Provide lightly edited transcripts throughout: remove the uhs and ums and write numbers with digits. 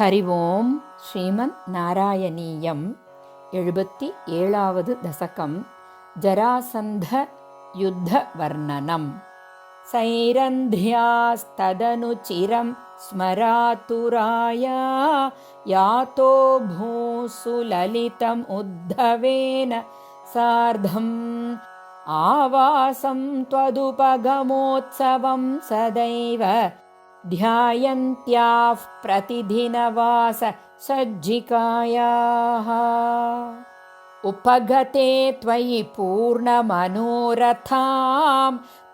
ഹരി ഓം ശ്രീമന്നാരായണീയം 77வது ദശകം ജരാസന്ധ യുദ്ധവർണ്ണനം. സൈരന്ധ്യാസ്തദനുചിരം സ്മരാതുരായ യാതോ ഭൂസു ലലിതം ഉദ്ധവേന സാർദ്ധം ആവാസം ത്വദുപഗമോത്സവം സദൈവ ധ്യായന്ത്യാഃ പ്രതിദിനവാസ സജ്ജികായാഃ. ഉപഗതേ ത്വയി പൂർണ്ണമനോരഥാം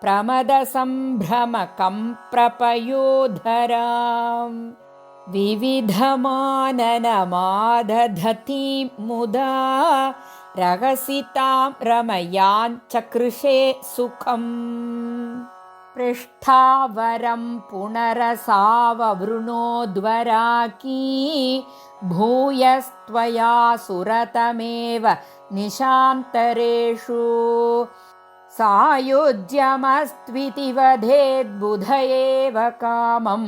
പ്രമദസംഭ്രമകം പ്രപയോധരാം വിവിധമാനനമാദധതീം മുദാ രഹസിതാം രമയാഞ്ചകൃഷേ സുഖം. പൃഷ്ഠാവരം പുനരസാവവൃണോദ്വരാകീ ഭൂയസ്ത്വയാ സുരതമേവ നിശാന്തരേഷു സായുജ്യമസ്ത്വിതി വധേദ്ബുധയേവ കാമം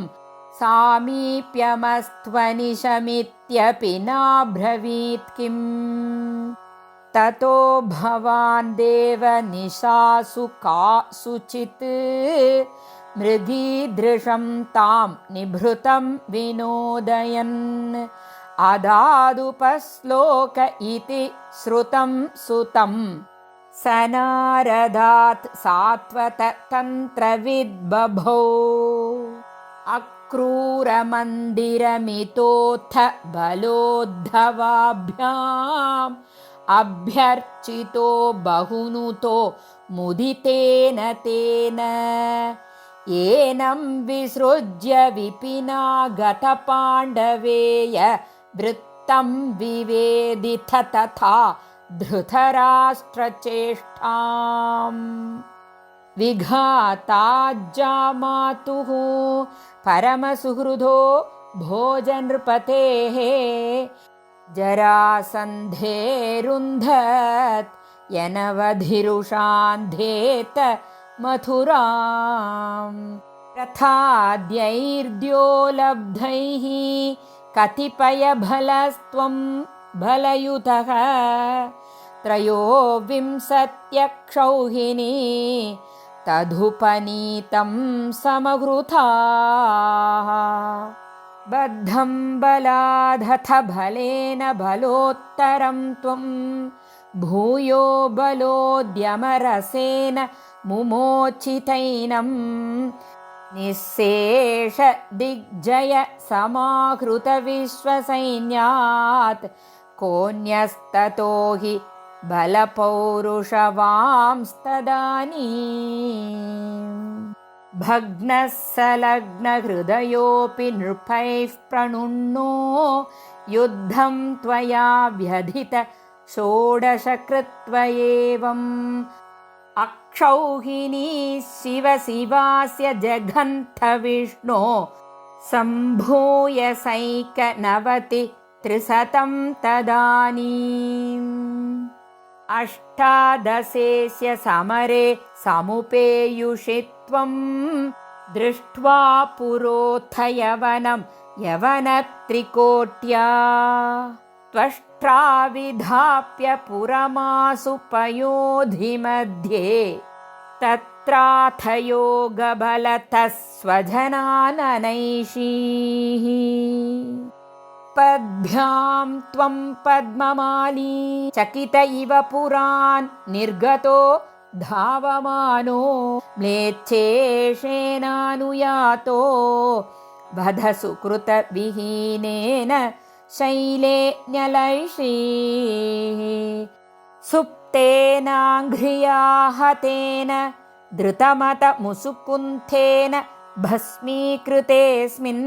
സാമീപ്യമസ്ത്വനിശമിത്യപി നാബ്രവീത് കിം. തതോ ഭവാൻ ദേവ നിശാസു കാസുചിത് മൃഗീദൃശം താം നിഭൃതം വിനോദയൻ അദാദുപശ്ലോക ഇതി ശ്രുതം സുതം സനാരദാത് സാത്വത തന്ത്രവിദ്ബഭോ. അക്രൂരമന്ദിരമിതോത്ഥ ബലോദ്ധവാഭ്യാം അഭ്യർച്ചിതോ ബഹുനുതോ മുദിതേന തേന ഏനം വിസൃജ്യ വിപിനാഗത പാണ്ഡവേയ വൃത്തം വിവേദിത തഥാ ധൃതരാഷ്ട്രചേഷ്ടാം. വിഘാതാജ്ജാമാതുഃ പരമസുഹൃദോ ഭോജനൃപതേഃ ജരാസന്ധേരുന്ധത് യനവധിരുഷാന്ധേത മഥുരാം. രഥാദ്യൈർദ്യോലബ്ധൈഃ കതിപയബലസ്ത്വം ബലയുതഃ ത്രയോവിംശത്യക്ഷൗഹിണീ തദുപനീതം സമഹൃതാഃ. ബദ്ധം ബലാദഥ ബലേന ബലോത്തരം ത്വം ഭൂയോ ബലോദ്യമരസേന മുമോചിതൈനം നിശേഷ ദിഗ്ജയ സമാഹൃത വിശ്വസൈന്യാത് കോന്യസ്തതോ ഹി ബലപൗരുഷവാംസ്തദാനീം. ഭഗ്നഃ സലഗ്നഹൃദയോऽപി നൃപൈഃ പ്രണുന്നോ യുദ്ധം ത്വയാ വ്യധിത ഷോഡശകൃത്വ ഏവം. അക്ഷൗഹിണീ ശിവ ശിവാസ്യ ജഘന്ഥ വിഷ്ണോ സംഭൂയ സൈകനവതി ത്രിശതം തദാനീം. അഷ്ടാദശേസ്യ സമരേ സമുപേയുഷി ത്വം ദൃഷ്ട്വാ പുരോഥ യവനം യവനത്രികോട്യാ. ത്വഷ്ട്രാവിധാപ്യ പുരമാസു പയോധി മധ്യേ തത്രാഥ യോഗബലതഃ സ്വജനാനനൈഷീഃ. പദ്ഭ്യാം ത്വം പദ്മമാലീ ചകിത ഇവ പുരാൻ നിർഗതോ ധാവമാനോ മ്ലേച്ഛേഷേനാനുയാതോ വധ സുകൃതവിഹീനേന ശൈലേന്യലൈഷീഃ. സുപ്തേനാഘ്രിയാഹതേന ധൃതമത മുസുകുന്ഥേന ഭസ്മീകൃതേസ്മിൻ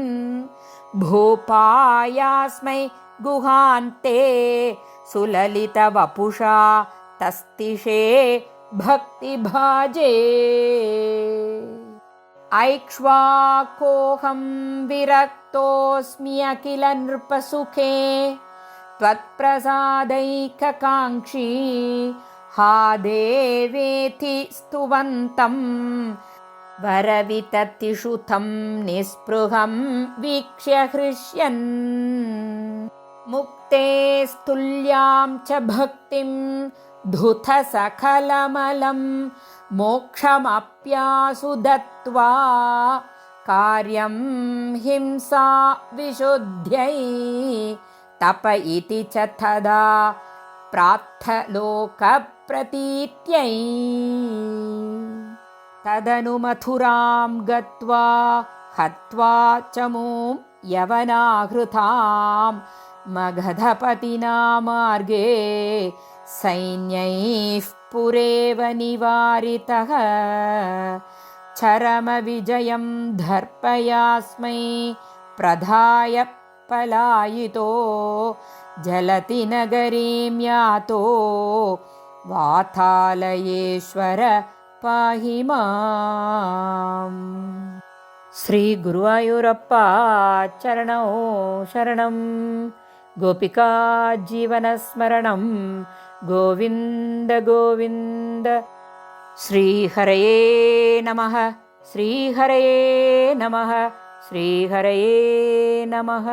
ഭൂപായാസ്മൈ ഗുഹാന്തേ സുലലിതവപുഷാ തസ്തിഷേ ഭക്തിഭാജേ. ഐക്ഷ്വാകോഹം വിരക്തോസ്മി അഖില നൃപസുഖേ ത്വത്പ്രസാദൈകകാംക്ഷീ ഹാ ദേവേതി സ്തുവന്തം वरविततिषु तं निःस्पृहं वीक्ष्य हृष्यन् मुक्ते स्तुल्यां च भक्तिं धुतसखलमलं मोक्षमप्यासु दत्त्वा कार्यं हिंसा विशुद्ध्यै तप इति च तदा प्रार्थलोकप्रतीत्यै तदनु मथुरां गत्वा हत्वा च मूं यवनाहृतां मगधपतिना मार्गे सैन्यैः पुरेव निवारितः चरमविजयं दर्पयास्मै प्रधाय पलायितो जलति नगरीं यातो वातालयेश्वर पाहि माम्. ಶ್ರೀ ಗುರುವಾಯೂರಪ್ಪ ಚರಣೋ ಶರಣಂ. ಗೋಪಿಕಾ ಜೀವನ ಸ್ಮರಣಂ ಗೋವಿಂದ ಗೋವಿಂದ. ಶ್ರೀಹರಯೇ ನಮಃ ಶ್ರೀಹರಯೇ ನಮಃ ಶ್ರೀಹರಯೇ ನಮಃ.